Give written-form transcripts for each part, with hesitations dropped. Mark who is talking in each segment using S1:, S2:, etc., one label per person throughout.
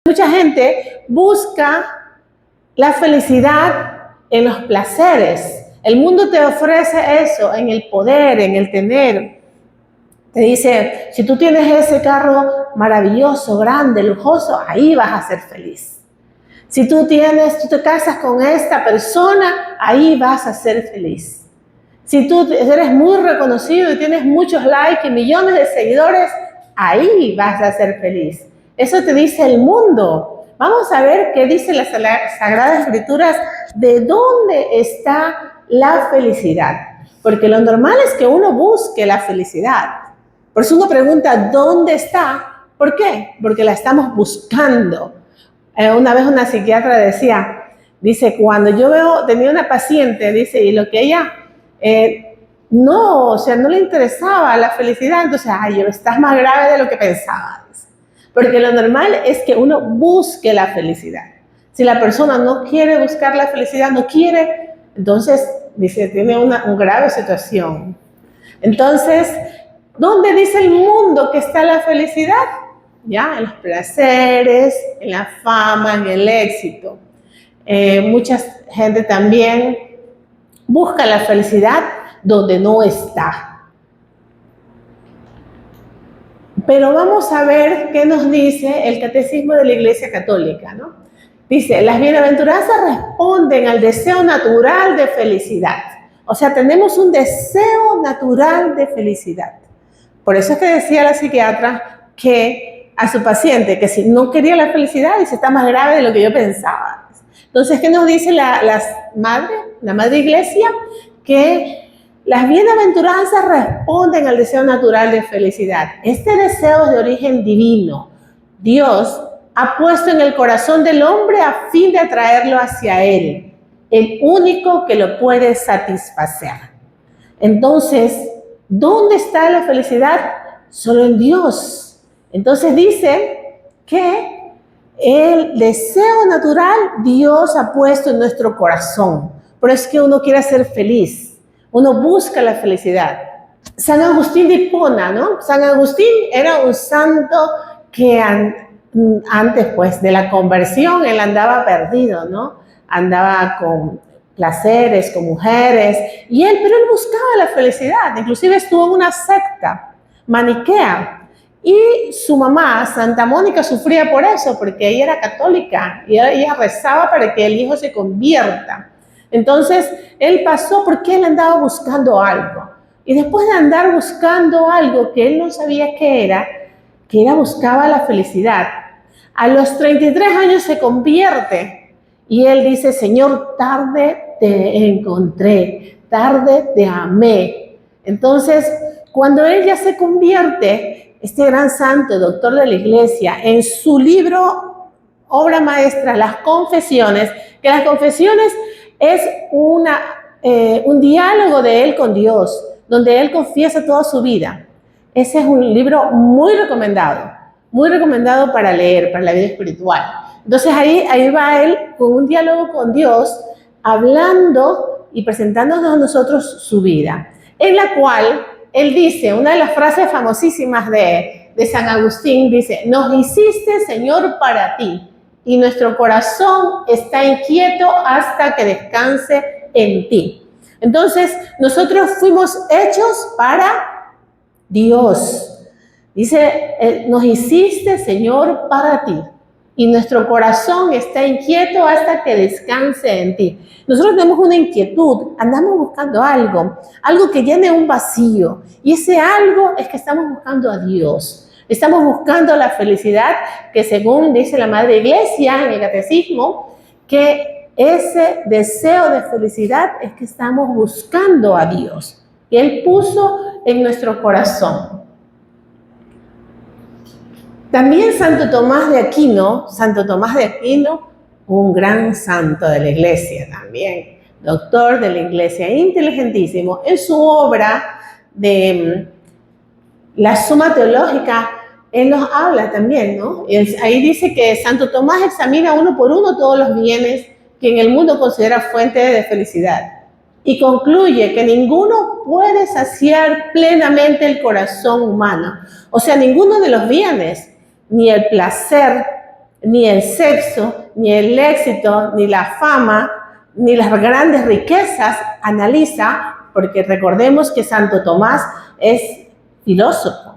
S1: Mucha gente busca la felicidad en los placeres. El mundo te ofrece eso, en el poder, en el tener. Te dice, si tú tienes ese carro maravilloso, grande, lujoso, ahí vas a ser feliz. Si tú te casas con esta persona, ahí vas a ser feliz. Si tú eres muy reconocido y tienes muchos likes y millones de seguidores, ahí vas a ser feliz. Eso te dice el mundo. Vamos a ver qué dice las Sagradas Escrituras, de dónde está la felicidad. Porque lo normal es que uno busque la felicidad. Por eso uno pregunta, ¿dónde está? ¿Por qué? Porque la estamos buscando. Una vez una psiquiatra dice, cuando yo tenía una paciente, dice, y lo que ella, no le interesaba la felicidad, entonces, estás más grave de lo que pensaba. Porque lo normal es que uno busque la felicidad. Si la persona no quiere buscar la felicidad, no quiere, entonces, dice, tiene una grave situación. Entonces, ¿dónde dice el mundo que está la felicidad? Ya, en los placeres, en la fama, en el éxito. Mucha gente también busca la felicidad donde no está. Pero vamos a ver qué nos dice el Catecismo de la Iglesia Católica, ¿no? Dice, las bienaventuranzas responden al deseo natural de felicidad. O sea, tenemos un deseo natural de felicidad. Por eso es que decía la psiquiatra que a su paciente, que si no quería la felicidad, dice, está más grave de lo que yo pensaba. Entonces, ¿qué nos dice la Madre Iglesia? Que las bienaventuranzas responden al deseo natural de felicidad. Este deseo es de origen divino. Dios ha puesto en el corazón del hombre a fin de atraerlo hacia Él, el único que lo puede satisfacer. Entonces, ¿dónde está la felicidad? Solo en Dios. Entonces dice que el deseo natural Dios ha puesto en nuestro corazón. Por eso es que uno quiere ser feliz. Uno busca la felicidad. San Agustín de Hipona, ¿no? San Agustín era un santo que antes, pues, de la conversión, él andaba perdido, ¿no? Andaba con placeres, con mujeres, pero él buscaba la felicidad. Inclusive estuvo en una secta maniquea. Y su mamá, Santa Mónica, sufría por eso, porque ella era católica y ella rezaba para que el hijo se convierta. Entonces, él pasó porque él andaba buscando algo. Y después de andar buscando algo que él no sabía qué era, buscaba la felicidad. A los 33 años se convierte y él dice, Señor, tarde te encontré, tarde te amé. Entonces, cuando él ya se convierte, este gran santo, doctor de la Iglesia, en su libro, obra maestra, Las Confesiones, que las confesiones es un diálogo de él con Dios, donde él confiesa toda su vida. Ese es un libro muy recomendado para leer, para la vida espiritual. Entonces ahí va él con un diálogo con Dios, hablando y presentándonos a nosotros su vida, en la cual él dice, una de las frases famosísimas de San Agustín, dice, nos hiciste, Señor, para ti, y nuestro corazón está inquieto hasta que descanse en ti. Entonces, nosotros fuimos hechos para Dios. Dice, nos hiciste, Señor, para ti, y nuestro corazón está inquieto hasta que descanse en ti. Nosotros tenemos una inquietud, andamos buscando algo que llene un vacío, y ese algo es que estamos buscando a Dios. Estamos buscando la felicidad que, según dice la Madre Iglesia en el Catecismo, que ese deseo de felicidad es que estamos buscando a Dios, que Él puso en nuestro corazón. También Santo Tomás de Aquino, un gran santo de la Iglesia también, doctor de la Iglesia, inteligentísimo, en su obra de la Suma Teológica, él nos habla también, ¿no? Ahí dice que Santo Tomás examina uno por uno todos los bienes que en el mundo considera fuente de felicidad y concluye que ninguno puede saciar plenamente el corazón humano. O sea, ninguno de los bienes, ni el placer, ni el sexo, ni el éxito, ni la fama, ni las grandes riquezas analiza, porque recordemos que Santo Tomás es filósofo,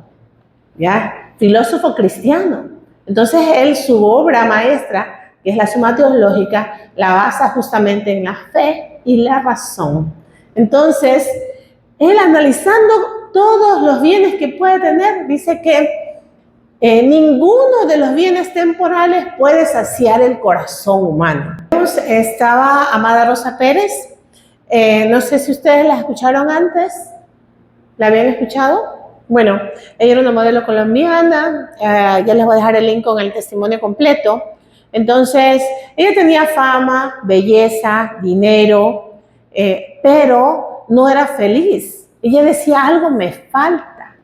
S1: ¿ya? Filósofo cristiano. Entonces él, su obra maestra, que es la Suma Teológica, la basa justamente en la fe y la razón. Entonces, él analizando todos los bienes que puede tener, dice que ninguno de los bienes temporales puede saciar el corazón humano. Estaba Amada Rosa Pérez, no sé si ustedes la escucharon antes, ¿la habían escuchado? Bueno, ella era una modelo colombiana, ya les voy a dejar el link con el testimonio completo. Entonces, ella tenía fama, belleza, dinero, pero no era feliz. Ella decía, algo me falta.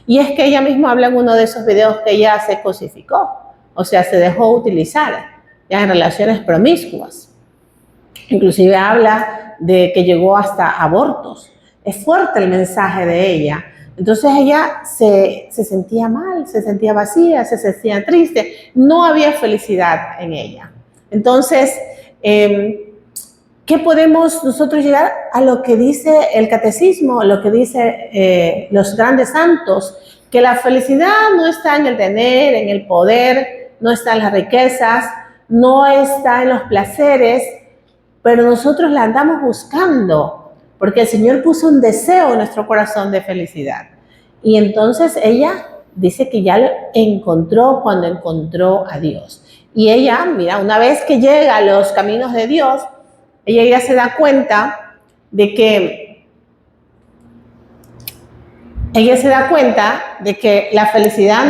S1: Y es que ella misma habla en uno de esos videos que ella se cosificó, o sea, se dejó utilizar ya en relaciones promiscuas. Inclusive habla de que llegó hasta abortos. Es fuerte el mensaje de ella. Entonces ella se sentía mal, se sentía vacía, se sentía triste. No había felicidad en ella. Entonces, ¿qué podemos nosotros llegar a lo que dice el catecismo, lo que dice los grandes santos? Que la felicidad no está en el tener, en el poder, no está en las riquezas, no está en los placeres, pero nosotros la andamos buscando, porque el Señor puso un deseo en nuestro corazón de felicidad. Y entonces ella dice que ya lo encontró cuando encontró a Dios. Y ella, mira, una vez que llega a los caminos de Dios, ella ya se da cuenta de que la felicidad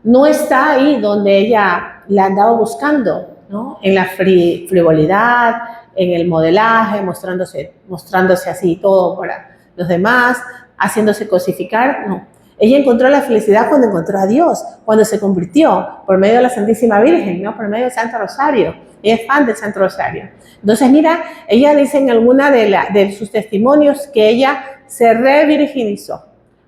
S1: no está ahí donde ella la andaba buscando, ¿no? En la frivolidad, en el modelaje, mostrándose así todo para los demás, haciéndose cosificar, no. Ella encontró la felicidad cuando encontró a Dios, cuando se convirtió por medio de la Santísima Virgen, ¿no? Por medio del Santo Rosario. Ella es fan del Santo Rosario. Entonces, mira, ella dice en alguna de sus testimonios que ella se revirginizó.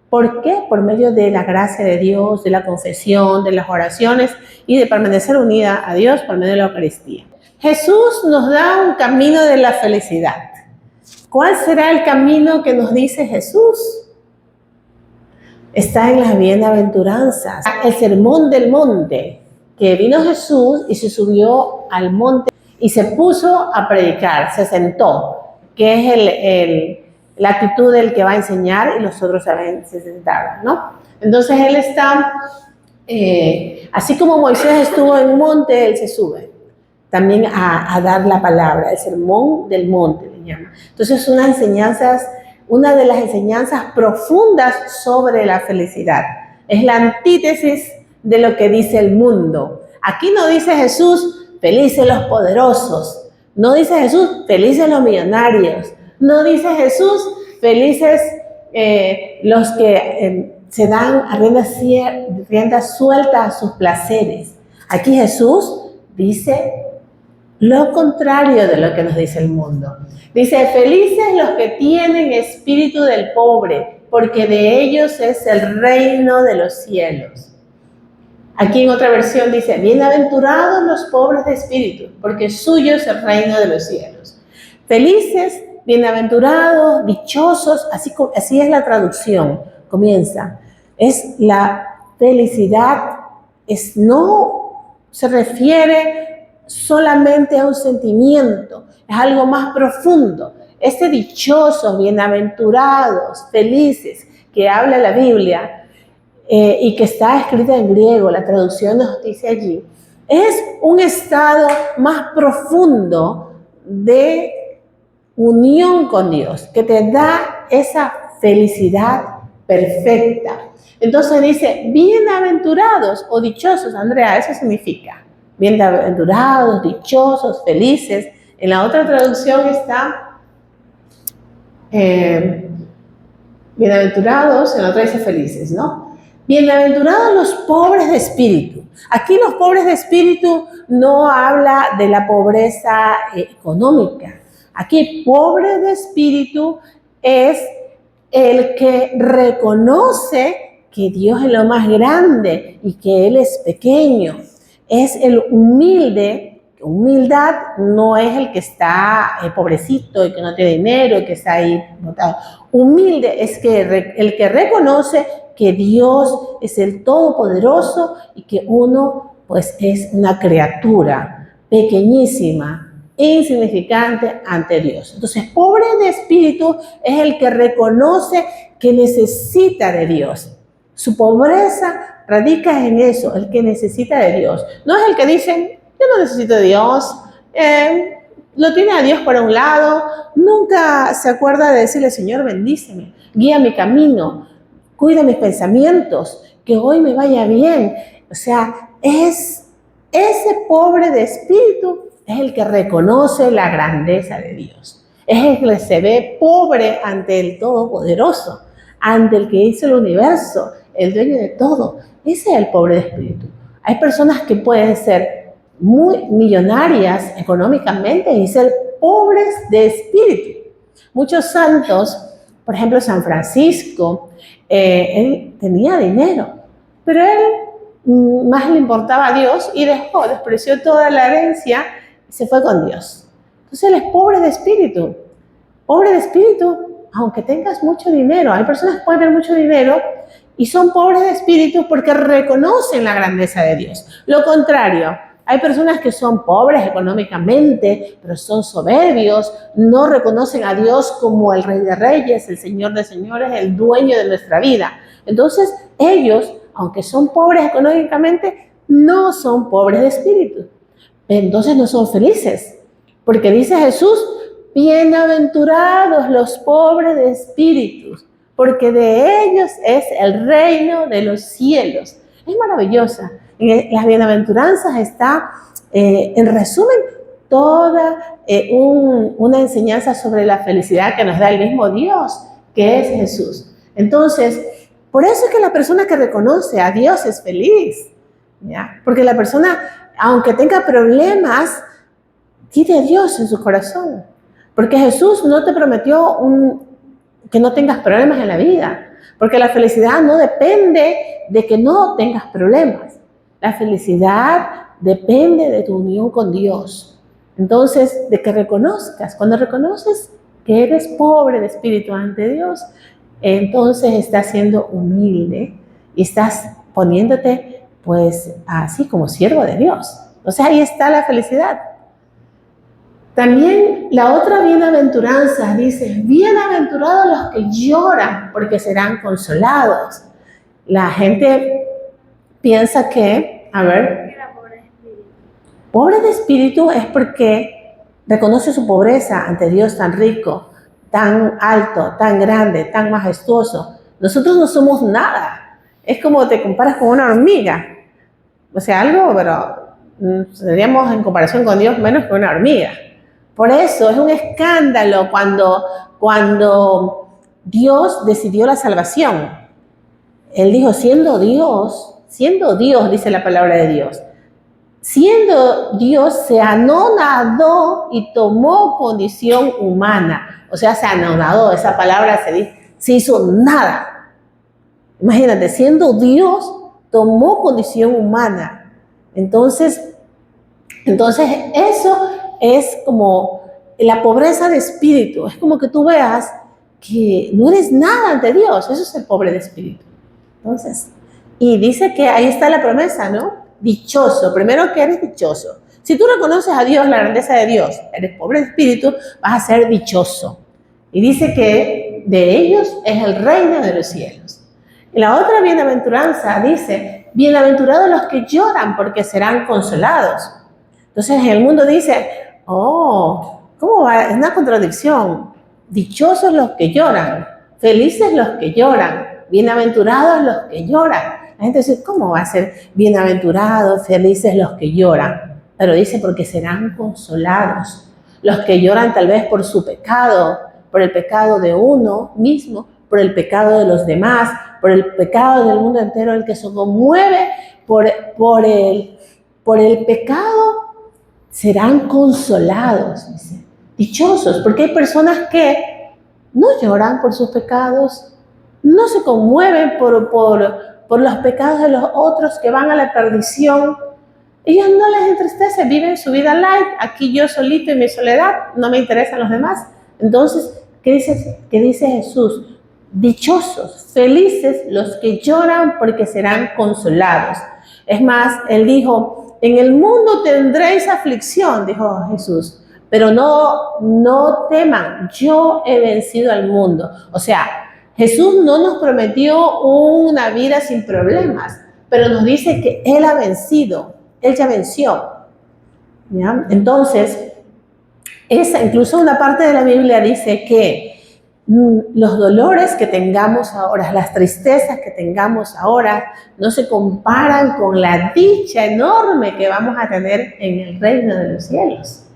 S1: ¿Por qué? Por medio de la gracia de Dios, de la confesión, de las oraciones y de permanecer unida a Dios por medio de la Eucaristía. Jesús nos da un camino de la felicidad. ¿Cuál será el camino que nos dice Jesús? Está en las bienaventuranzas, el sermón del monte, que vino Jesús y se subió al monte y se puso a predicar, se sentó, que es la actitud del que va a enseñar y los otros se sentaron, ¿no? Entonces él está, así como Moisés estuvo en un monte, él se sube también a dar la palabra, el sermón del monte le llama. Entonces una de las enseñanzas profundas sobre la felicidad. Es la antítesis de lo que dice el mundo. Aquí no dice Jesús, felices los poderosos. No dice Jesús, felices los millonarios. No dice Jesús, felices los que se dan a rienda suelta a sus placeres. Aquí Jesús dice lo contrario de lo que nos dice el mundo. Dice, felices los que tienen espíritu del pobre, porque de ellos es el reino de los cielos. Aquí en otra versión dice, bienaventurados los pobres de espíritu, porque suyo es el reino de los cielos. Felices, bienaventurados, dichosos, así es la traducción, comienza. Es la felicidad, no se refiere solamente a un sentimiento, es algo más profundo. Dichosos, bienaventurados, felices, que habla la Biblia y que está escrita en griego, la traducción nos dice allí, es un estado más profundo de unión con Dios, que te da esa felicidad perfecta. Entonces dice, bienaventurados o dichosos, Andrea, eso significa bienaventurados, dichosos, felices. En la otra traducción está bienaventurados, en la otra dice felices, ¿no? Bienaventurados los pobres de espíritu. Aquí los pobres de espíritu no habla de la pobreza económica. Aquí pobre de espíritu es el que reconoce que Dios es lo más grande y que Él es pequeño. es el humilde. Humildad no es el que está pobrecito y que no tiene dinero y que está ahí botado. Humilde es el que reconoce que Dios es el Todopoderoso y que uno pues es una criatura pequeñísima, insignificante ante Dios. Entonces, pobre de espíritu es el que reconoce que necesita de Dios. Su pobreza radica en eso, el que necesita de Dios. No es el que dice, yo no necesito de Dios, lo tiene a Dios por un lado, nunca se acuerda de decirle, Señor, bendíceme, guía mi camino, cuida mis pensamientos, que hoy me vaya bien. O sea, es ese pobre de espíritu es el que reconoce la grandeza de Dios. Es el que se ve pobre ante el Todopoderoso, ante el que hizo el universo, el dueño de todo. Ese es el pobre de espíritu. Hay personas que pueden ser muy millonarias económicamente y ser pobres de espíritu. Muchos santos, por ejemplo San Francisco, él tenía dinero, pero él más le importaba a Dios y despreció toda la herencia y se fue con Dios. Entonces él es pobre de espíritu. Pobre de espíritu, aunque tengas mucho dinero. Hay personas que pueden tener mucho dinero y son pobres de espíritu porque reconocen la grandeza de Dios. Lo contrario, hay personas que son pobres económicamente, pero son soberbios, no reconocen a Dios como el Rey de Reyes, el Señor de Señores, el dueño de nuestra vida. Entonces, ellos, aunque son pobres económicamente, no son pobres de espíritu. Entonces no son felices, porque dice Jesús, bienaventurados los pobres de espíritus, porque de ellos es el reino de los cielos. Es maravillosa. En las bienaventuranzas está, en resumen, toda una enseñanza sobre la felicidad que nos da el mismo Dios, que es Jesús. Entonces, por eso es que la persona que reconoce a Dios es feliz, ¿ya? Porque la persona, aunque tenga problemas, tiene a Dios en su corazón. Porque Jesús no te prometió que no tengas problemas en la vida. Porque la felicidad no depende de que no tengas problemas. La felicidad depende de tu unión con Dios. Entonces, de que reconozcas, cuando reconoces que eres pobre de espíritu ante Dios, entonces estás siendo humilde y estás poniéndote pues así como siervo de Dios. O sea, ahí está la felicidad. También la otra bienaventuranza dice, bienaventurados los que lloran porque serán consolados. La gente piensa que, pobre de espíritu es porque reconoce su pobreza ante Dios tan rico, tan alto, tan grande, tan majestuoso. Nosotros no somos nada. Es como te comparas con una hormiga. O sea, algo, pero seríamos en comparación con Dios menos que una hormiga. Por eso es un escándalo cuando Dios decidió la salvación. Él dijo, siendo Dios, dice la palabra de Dios, siendo Dios se anonadó y tomó condición humana. O sea, se anonadó, esa palabra se dice, se hizo nada. Imagínate, siendo Dios, tomó condición humana. Entonces eso es como la pobreza de espíritu. Es como que tú veas que no eres nada ante Dios. Eso es el pobre de espíritu. Entonces, y dice que ahí está la promesa, ¿no? Dichoso. Primero que eres dichoso. Si tú reconoces a Dios, la grandeza de Dios, eres pobre de espíritu, vas a ser dichoso. Y dice que de ellos es el reino de los cielos. Y la otra bienaventuranza dice, bienaventurados los que lloran porque serán consolados. Entonces en el mundo dice, ¿cómo va? Es una contradicción. Dichosos los que lloran, felices los que lloran, bienaventurados los que lloran. La gente dice, ¿cómo va a ser bienaventurados, felices los que lloran? Pero dice, porque serán consolados. Los que lloran tal vez por su pecado, por el pecado de uno mismo, por el pecado de los demás, por el pecado del mundo entero, el que se conmueve por el pecado, serán consolados, dice. Dichosos, porque hay personas que no lloran por sus pecados, no se conmueven por los pecados de los otros que van a la perdición, Ellos no les entristece, viven su vida light, aquí yo solito en mi soledad, no me interesan los demás. Entonces, ¿qué dice Jesús? Dichosos, felices los que lloran porque serán consolados. Es más, Él dijo, en el mundo tendréis aflicción, dijo Jesús, pero no teman, yo he vencido al mundo. O sea, Jesús no nos prometió una vida sin problemas, pero nos dice que Él ha vencido, Él ya venció. ¿Ya? Entonces, incluso una parte de la Biblia dice que los dolores que tengamos ahora, las tristezas que tengamos ahora, no se comparan con la dicha enorme que vamos a tener en el reino de los cielos.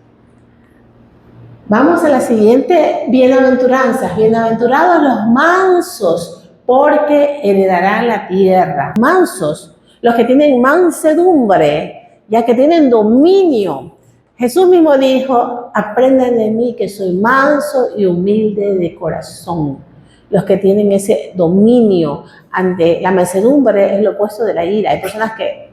S1: Vamos a la siguiente bienaventuranza. Bienaventurados los mansos, porque heredarán la tierra. Mansos, los que tienen mansedumbre, ya que tienen dominio. Jesús mismo dijo, aprendan de mí que soy manso y humilde de corazón. Los que tienen ese dominio ante la mansedumbre es lo opuesto de la ira. Hay personas que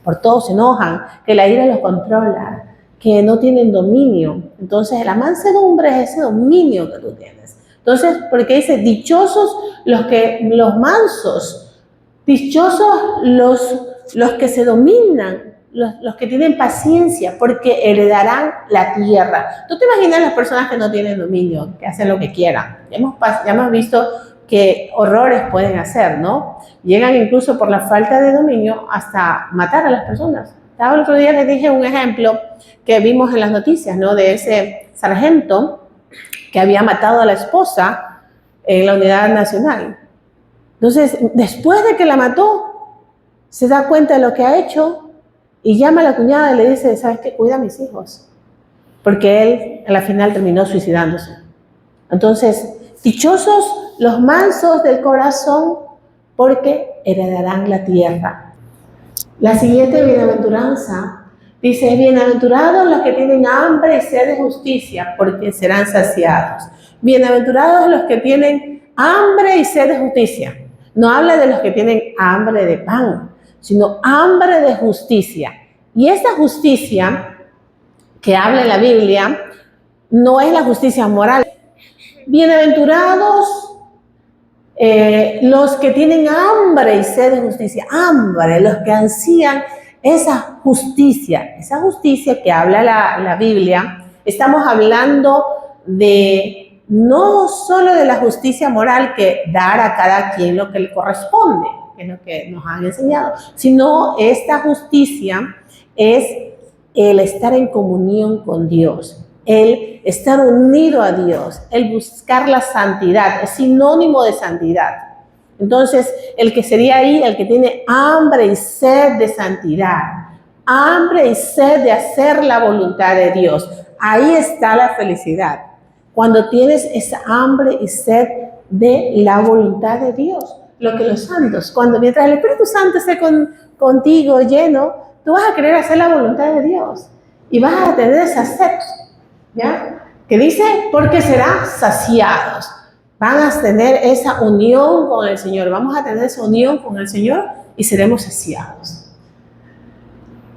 S1: por todo se enojan, que la ira los controla, que no tienen dominio. Entonces, la mansedumbre es ese dominio que tú tienes. Entonces, porque dice, dichosos los mansos, dichosos los que se dominan, los que tienen paciencia, porque heredarán la tierra. ¿Tú te imaginas las personas que no tienen dominio, que hacen lo que quieran? Ya hemos visto qué horrores pueden hacer, ¿no? Llegan incluso por la falta de dominio hasta matar a las personas. El otro día les dije un ejemplo que vimos en las noticias, ¿no? De ese sargento que había matado a la esposa en la unidad nacional. Entonces, después de que la mató, se da cuenta de lo que ha hecho y llama a la cuñada y le dice, ¿sabes qué? Cuida a mis hijos. Porque él, a la final, terminó suicidándose. Entonces, dichosos los mansos del corazón, porque heredarán la tierra. La siguiente bienaventuranza dice, bienaventurados los que tienen hambre y sed de justicia, porque serán saciados. Bienaventurados los que tienen hambre y sed de justicia. No habla de los que tienen hambre de pan, sino hambre de justicia. Y esta justicia que habla en la Biblia no es la justicia moral. Bienaventurados los que tienen hambre y sed de justicia, hambre, los que ansían esa justicia que habla la Biblia. Estamos hablando de no solo de la justicia moral, que dar a cada quien lo que le corresponde, que es lo que nos han enseñado, sino esta justicia es el estar en comunión con Dios, el estar unido a Dios, el buscar la santidad, es sinónimo de santidad. Entonces, el que sería ahí, el que tiene hambre y sed de santidad, hambre y sed de hacer la voluntad de Dios, ahí está la felicidad. Cuando tienes esa hambre y sed de la voluntad de Dios, lo que los santos, mientras el Espíritu Santo esté contigo lleno, tú vas a querer hacer la voluntad de Dios y vas a tener esa sed, ¿ya? Que dice, porque serán saciados. Van a tener esa unión con el Señor. Vamos a tener esa unión con el Señor y seremos saciados.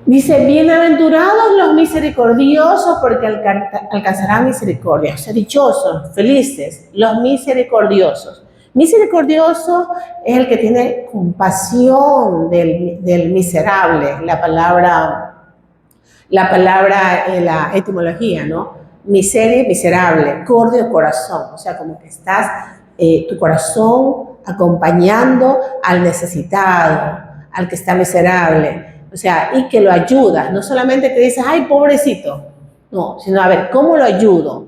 S1: Dice, bienaventurados los misericordiosos, porque alcanzarán misericordia. O sea, dichosos, felices, los misericordiosos. Misericordioso es el que tiene compasión del miserable. La palabra en la etimología, ¿no? Miseria, miserable, cordio, corazón. O sea, como que estás tu corazón acompañando al necesitado, al que está miserable. O sea, y que lo ayudas. No solamente que dices, ay, pobrecito. No, sino a ver, ¿cómo lo ayudo?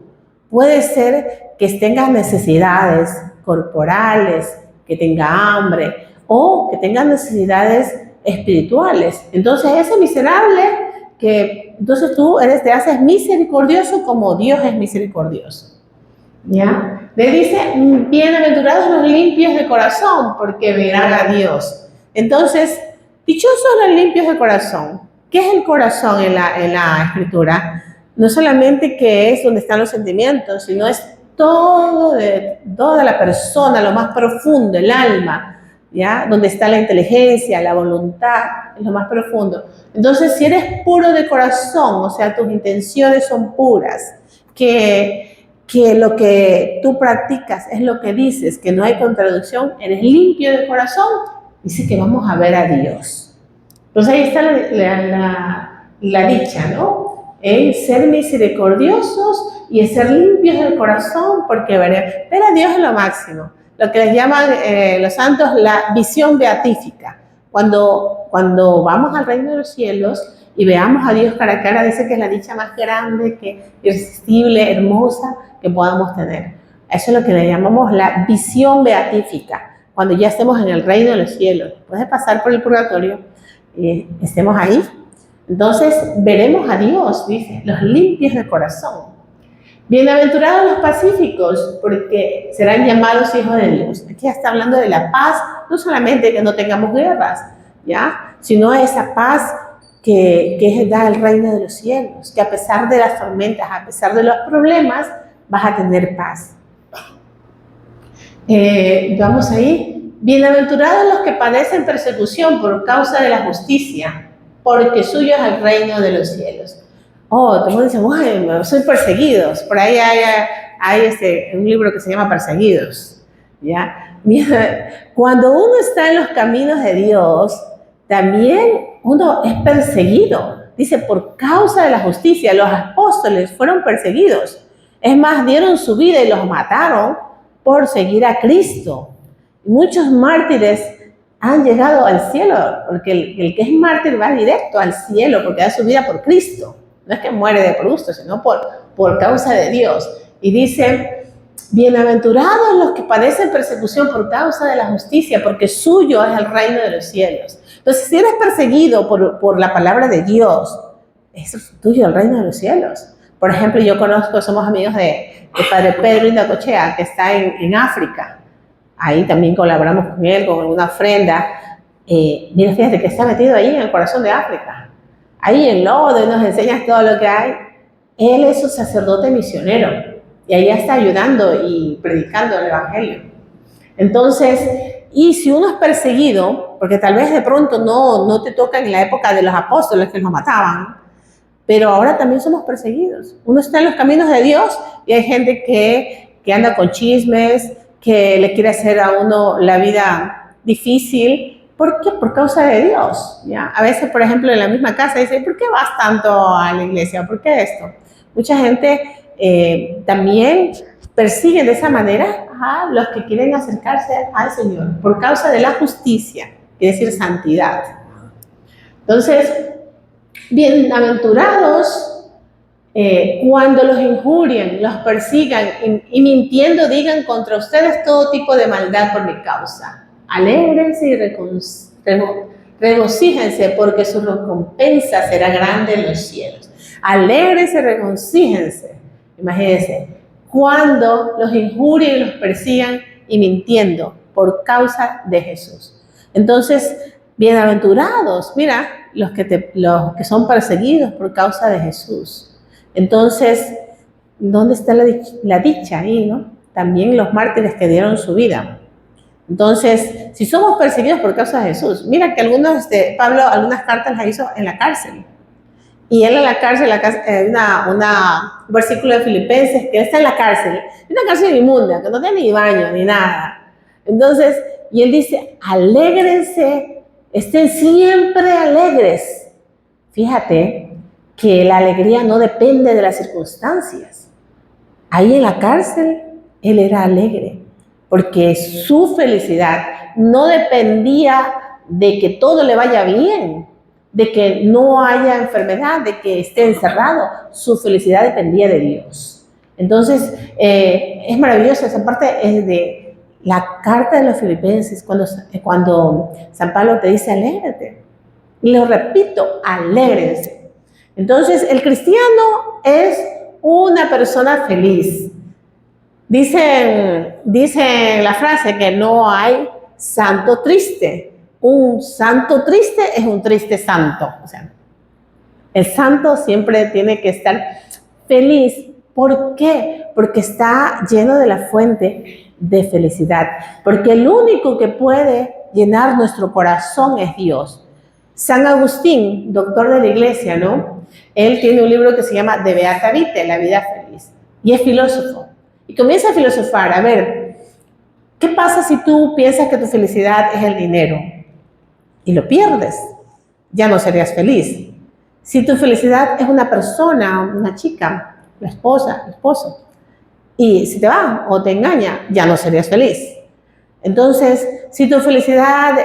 S1: Puede ser que tengas necesidades corporales, que tenga hambre o que tenga necesidades espirituales. Entonces, ese miserable entonces tú te haces misericordioso como Dios es misericordioso. ¿Ya? Le dice, bienaventurados los limpios de corazón, porque verán a Dios. Entonces, dichosos los limpios de corazón. ¿Qué es el corazón en la Escritura? No solamente que es donde están los sentimientos, sino es todo de toda la persona, lo más profundo, el alma. ¿ya? Donde está la inteligencia, la voluntad, es lo más profundo. Entonces, si eres puro de corazón, o sea, tus intenciones son puras, que lo que tú practicas es lo que dices, que no hay contradicción, eres limpio de corazón, dice que vamos a ver a Dios. Entonces ahí está la dicha, ¿no? En ser misericordiosos y en ser limpios del corazón, porque ver a Dios es lo máximo. Lo que les llaman los santos la visión beatífica. Cuando vamos al reino de los cielos y veamos a Dios cara a cara, dice que es la dicha más grande, que irresistible, hermosa que podamos tener. Eso es lo que le llamamos la visión beatífica. Cuando ya estemos en el reino de los cielos, después de pasar por el purgatorio, estemos ahí. Entonces veremos a Dios, dice, los limpios de corazón. Bienaventurados los pacíficos, porque serán llamados hijos de Dios. Aquí está hablando de la paz, no solamente que no tengamos guerras, ¿ya? Sino esa paz que da el reino de los cielos, que a pesar de las tormentas, a pesar de los problemas, vas a tener paz. Vamos ahí. Bienaventurados los que padecen persecución por causa de la justicia, porque suyo es el reino de los cielos. Oh, todos dicen, bueno, soy perseguidos. Por ahí hay un libro que se llama Perseguidos, ¿ya? Cuando uno está en los caminos de Dios, también uno es perseguido. Dice, por causa de la justicia, los apóstoles fueron perseguidos. Es más, dieron su vida y los mataron por seguir a Cristo. Muchos mártires han llegado al cielo, porque el que es mártir va directo al cielo, porque da su vida por Cristo. No es que muere de por gusto, sino por causa de Dios. Y dice, bienaventurados los que padecen persecución por causa de la justicia, porque suyo es el reino de los cielos. Entonces, si eres perseguido por la palabra de Dios, es tuyo el reino de los cielos. Por ejemplo, yo somos amigos de Padre Pedro Indacochea, que está en África. Ahí también colaboramos con él, con una ofrenda. Mira, fíjate que está metido ahí en el corazón de África. Ahí en Lodo, nos enseñas todo lo que hay. Él es un sacerdote misionero y allá está ayudando y predicando el evangelio. Entonces, y si uno es perseguido, porque tal vez de pronto no te toca en la época de los apóstoles que nos mataban, pero ahora también somos perseguidos. Uno está en los caminos de Dios y hay gente que anda con chismes, que le quiere hacer a uno la vida difícil. ¿Por qué? Por causa de Dios, ¿ya? A veces, por ejemplo, en la misma casa dice, ¿por qué vas tanto a la iglesia? ¿Por qué esto? Mucha gente también persigue de esa manera a los que quieren acercarse al Señor por causa de la justicia, es decir, santidad. Entonces, bienaventurados cuando los injurien, los persigan y mintiendo digan contra ustedes todo tipo de maldad por mi causa. Alégrense y regocíjense porque su recompensa será grande en los cielos. Alégrense, regocíjense. Imagínense, cuando los injurien y los persigan y mintiendo por causa de Jesús. Entonces, bienaventurados, mira, los que son perseguidos por causa de Jesús. Entonces, ¿dónde está la dicha ahí, no? También los mártires que dieron su vida. Entonces, si somos perseguidos por causa de Jesús, mira que Pablo algunas cartas las hizo en la cárcel. Y él en la cárcel, un versículo de Filipenses, que él está en la cárcel, una cárcel inmunda, que no tiene ni baño ni nada. Entonces, y él dice, alégrense, estén siempre alegres. Fíjate que la alegría no depende de las circunstancias. Ahí en la cárcel, él era alegre. Porque su felicidad no dependía de que todo le vaya bien, de que no haya enfermedad, de que esté encerrado. Su felicidad dependía de Dios. Entonces, es maravilloso. Esa parte es de la carta de los Filipenses, cuando San Pablo te dice, alégrate. Y lo repito, alégrense. Entonces, el cristiano es una persona feliz. Dice la frase que no hay santo triste. Un santo triste es un triste santo. O sea, el santo siempre tiene que estar feliz. ¿Por qué? Porque está lleno de la fuente de felicidad. Porque el único que puede llenar nuestro corazón es Dios. San Agustín, doctor de la iglesia, ¿no? Él tiene un libro que se llama De Beata Vitae, la vida feliz, y es filósofo. Y comienza a filosofar, a ver, ¿qué pasa si tú piensas que tu felicidad es el dinero y lo pierdes? Ya no serías feliz. Si tu felicidad es una persona, una chica, la esposa, el esposo, y si te va o te engaña, ya no serías feliz. Entonces, si tu felicidad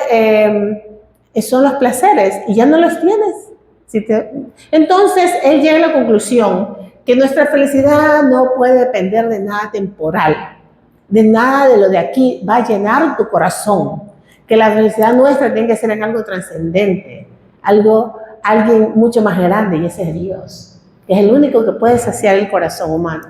S1: son los placeres y ya no los tienes, entonces él llega a la conclusión que nuestra felicidad no puede depender de nada temporal, de nada de lo de aquí, va a llenar tu corazón, que la felicidad nuestra tiene que ser en algo trascendente, alguien mucho más grande, y ese es Dios, que es el único que puede saciar el corazón humano.